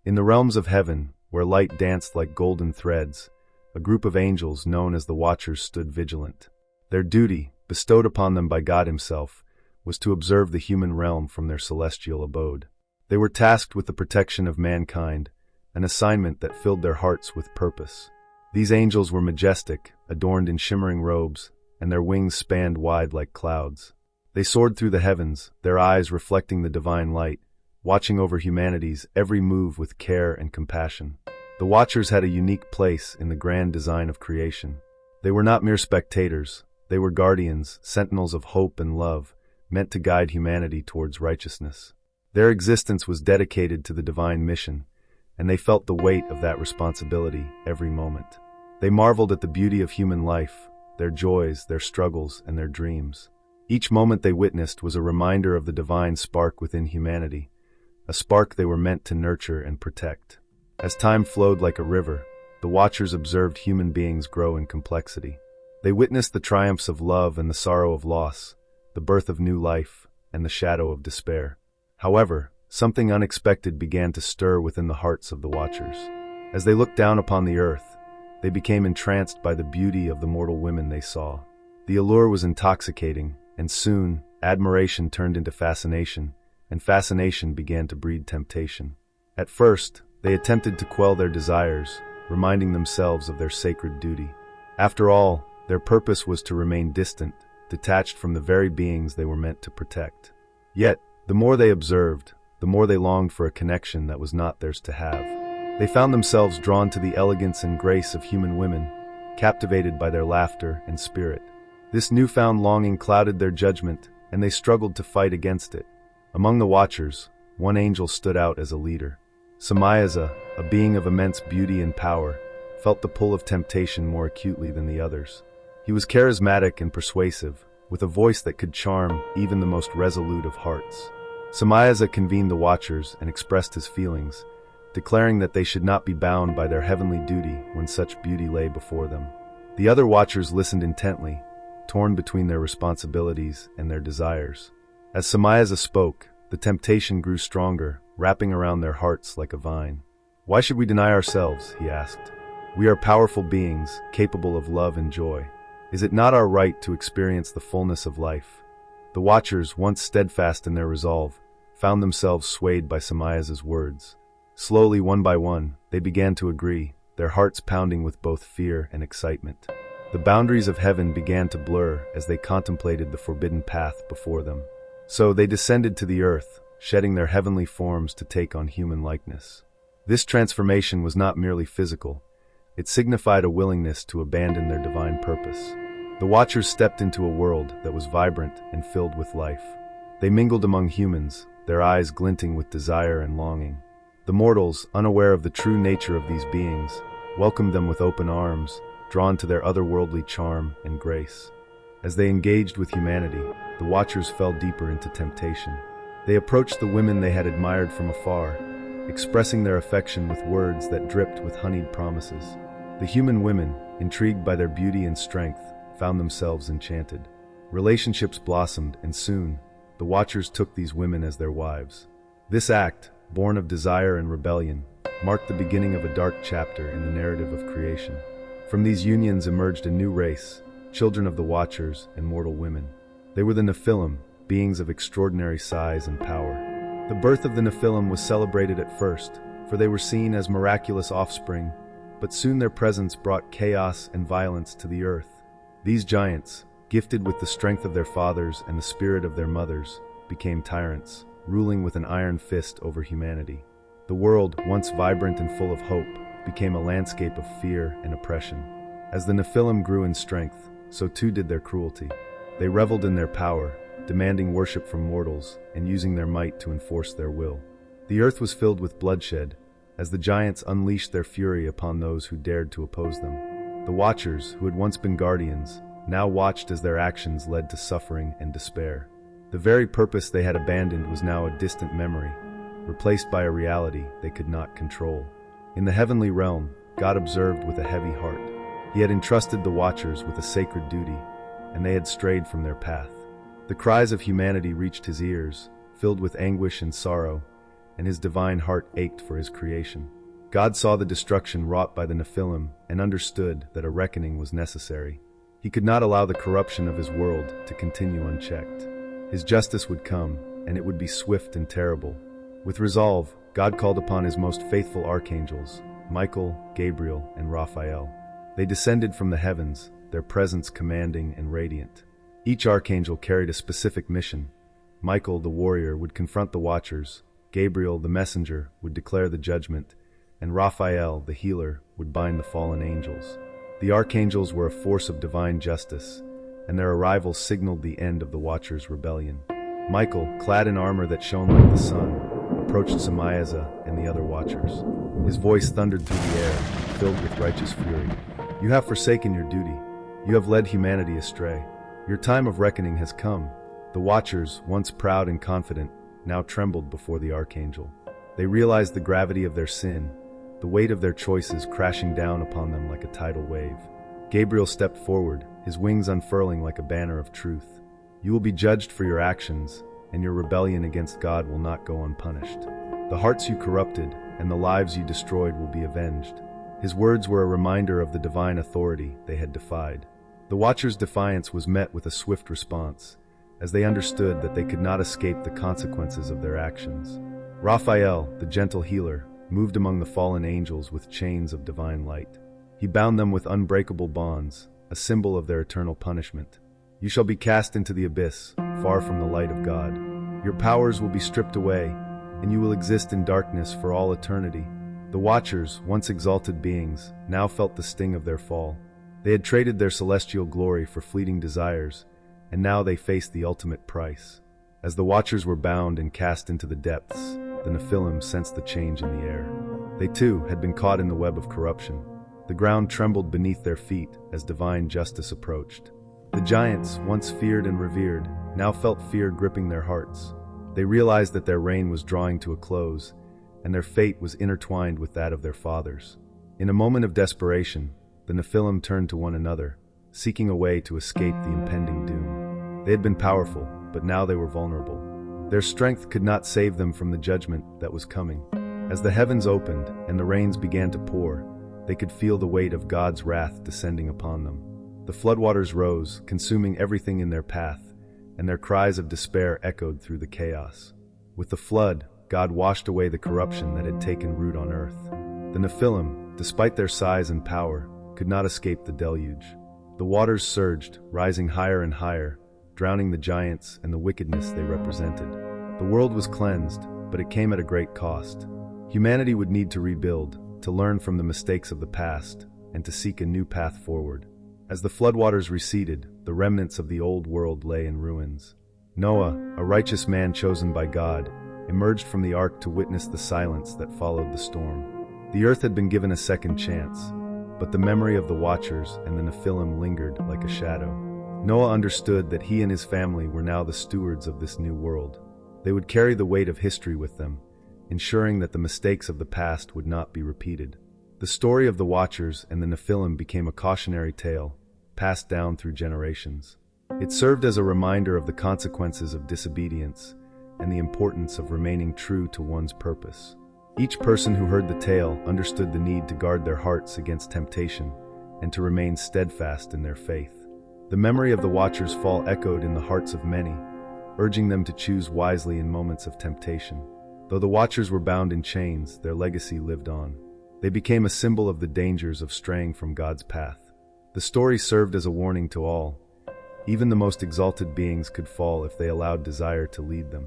In the realms of heaven, where light danced like golden threads, a group of angels known as the Watchers stood vigilant. Their duty, bestowed upon them by God Himself, was to observe the human realm from their celestial abode. They were tasked with the protection of mankind, an assignment that filled their hearts with purpose. These angels were majestic, adorned in shimmering robes, and their wings spanned wide like clouds. They soared through the heavens, their eyes reflecting the divine light, watching over humanity's every move with care and compassion. The Watchers had a unique place in the grand design of creation. They were not mere spectators, they were guardians, sentinels of hope and love, meant to guide humanity towards righteousness. Their existence was dedicated to the divine mission, and they felt the weight of that responsibility every moment. They marveled at the beauty of human life, their joys, their struggles, and their dreams. Each moment they witnessed was a reminder of the divine spark within humanity, a spark they were meant to nurture and protect. As time flowed like a river, the Watchers observed human beings grow in complexity. They witnessed the triumphs of love and the sorrow of loss, the birth of new life, and the shadow of despair. However, something unexpected began to stir within the hearts of the Watchers. As they looked down upon the earth, they became entranced by the beauty of the mortal women they saw. The allure was intoxicating, and soon, admiration turned into fascination, and fascination began to breed temptation. At first, they attempted to quell their desires, reminding themselves of their sacred duty. After all, their purpose was to remain distant, detached from the very beings they were meant to protect. Yet, the more they observed, the more they longed for a connection that was not theirs to have. They found themselves drawn to the elegance and grace of human women, captivated by their laughter and spirit. This newfound longing clouded their judgment, and they struggled to fight against it. Among the Watchers, one angel stood out as a leader. Samayaza, a being of immense beauty and power, felt the pull of temptation more acutely than the others. He was charismatic and persuasive, with a voice that could charm even the most resolute of hearts. Samayaza convened the Watchers and expressed his feelings, declaring that they should not be bound by their heavenly duty when such beauty lay before them. The other Watchers listened intently, torn between their responsibilities and their desires. As Samayaza spoke, the temptation grew stronger, wrapping around their hearts like a vine. "Why should we deny ourselves?" he asked. "We are powerful beings, capable of love and joy. Is it not our right to experience the fullness of life?" The Watchers, once steadfast in their resolve, found themselves swayed by Samayaza's words. Slowly, one by one, they began to agree, their hearts pounding with both fear and excitement. The boundaries of heaven began to blur as they contemplated the forbidden path before them. So they descended to the earth, shedding their heavenly forms to take on human likeness. This transformation was not merely physical. It signified a willingness to abandon their divine purpose. The Watchers stepped into a world that was vibrant and filled with life. They mingled among humans, their eyes glinting with desire and longing. The mortals, unaware of the true nature of these beings, welcomed them with open arms, drawn to their otherworldly charm and grace. As they engaged with humanity, the Watchers fell deeper into temptation. They approached the women they had admired from afar, expressing their affection with words that dripped with honeyed promises. The human women, intrigued by their beauty and strength, found themselves enchanted. Relationships blossomed, and soon, the Watchers took these women as their wives. This act, born of desire and rebellion, marked the beginning of a dark chapter in the narrative of creation. From these unions emerged a new race, children of the Watchers and mortal women. They were the Nephilim, beings of extraordinary size and power. The birth of the Nephilim was celebrated at first, for they were seen as miraculous offspring, but soon their presence brought chaos and violence to the earth. These giants, gifted with the strength of their fathers and the spirit of their mothers, became tyrants, ruling with an iron fist over humanity. The world, once vibrant and full of hope, became a landscape of fear and oppression. As the Nephilim grew in strength, so too did their cruelty. They reveled in their power, demanding worship from mortals and using their might to enforce their will. The earth was filled with bloodshed, as the giants unleashed their fury upon those who dared to oppose them. The Watchers, who had once been guardians, now watched as their actions led to suffering and despair. The very purpose they had abandoned was now a distant memory, replaced by a reality they could not control. In the heavenly realm, God observed with a heavy heart. He had entrusted the Watchers with a sacred duty, and they had strayed from their path. The cries of humanity reached his ears, filled with anguish and sorrow, and his divine heart ached for his creation. God saw the destruction wrought by the Nephilim and understood that a reckoning was necessary. He could not allow the corruption of his world to continue unchecked. His justice would come, and it would be swift and terrible. With resolve, God called upon his most faithful archangels, Michael, Gabriel, and Raphael. They descended from the heavens, their presence commanding and radiant. Each archangel carried a specific mission. Michael, the warrior, would confront the watchers, Gabriel, the messenger, would declare the judgment, and Raphael, the healer, would bind the fallen angels. The archangels were a force of divine justice, and their arrival signaled the end of the watchers' rebellion. Michael, clad in armor that shone like the sun, approached Samayaza and the other watchers. His voice thundered through the air, filled with righteous fury. "You have forsaken your duty. You have led humanity astray. Your time of reckoning has come." The watchers, once proud and confident, now trembled before the archangel. They realized the gravity of their sin, the weight of their choices crashing down upon them like a tidal wave. Gabriel stepped forward, his wings unfurling like a banner of truth. "You will be judged for your actions, and your rebellion against God will not go unpunished. The hearts you corrupted and the lives you destroyed will be avenged." His words were a reminder of the divine authority they had defied. The Watchers' defiance was met with a swift response, as they understood that they could not escape the consequences of their actions. Raphael, the gentle healer, moved among the fallen angels with chains of divine light. He bound them with unbreakable bonds, a symbol of their eternal punishment. "You shall be cast into the abyss, far from the light of God. Your powers will be stripped away, and you will exist in darkness for all eternity." The Watchers, once exalted beings, now felt the sting of their fall. They had traded their celestial glory for fleeting desires, and now they faced the ultimate price. As the Watchers were bound and cast into the depths, the Nephilim sensed the change in the air. They too had been caught in the web of corruption. The ground trembled beneath their feet as divine justice approached. The giants, once feared and revered, now felt fear gripping their hearts. They realized that their reign was drawing to a close, and their fate was intertwined with that of their fathers. In a moment of desperation, the Nephilim turned to one another, seeking a way to escape the impending doom. They had been powerful, but now they were vulnerable. Their strength could not save them from the judgment that was coming. As the heavens opened and the rains began to pour, they could feel the weight of God's wrath descending upon them. The floodwaters rose, consuming everything in their path, and their cries of despair echoed through the chaos. With the flood, God washed away the corruption that had taken root on earth. The Nephilim, despite their size and power, could not escape the deluge. The waters surged, rising higher and higher, drowning the giants and the wickedness they represented. The world was cleansed, but it came at a great cost. Humanity would need to rebuild, to learn from the mistakes of the past, and to seek a new path forward. As the floodwaters receded, the remnants of the old world lay in ruins. Noah, a righteous man chosen by God, emerged from the ark to witness the silence that followed the storm. The earth had been given a second chance, but the memory of the Watchers and the Nephilim lingered like a shadow. Noah understood that he and his family were now the stewards of this new world. They would carry the weight of history with them, ensuring that the mistakes of the past would not be repeated. The story of the Watchers and the Nephilim became a cautionary tale, passed down through generations. It served as a reminder of the consequences of disobedience and the importance of remaining true to one's purpose. Each person who heard the tale understood the need to guard their hearts against temptation and to remain steadfast in their faith. The memory of the Watchers' fall echoed in the hearts of many, urging them to choose wisely in moments of temptation. Though the Watchers were bound in chains, their legacy lived on. They became a symbol of the dangers of straying from God's path. The story served as a warning to all. Even the most exalted beings could fall if they allowed desire to lead them.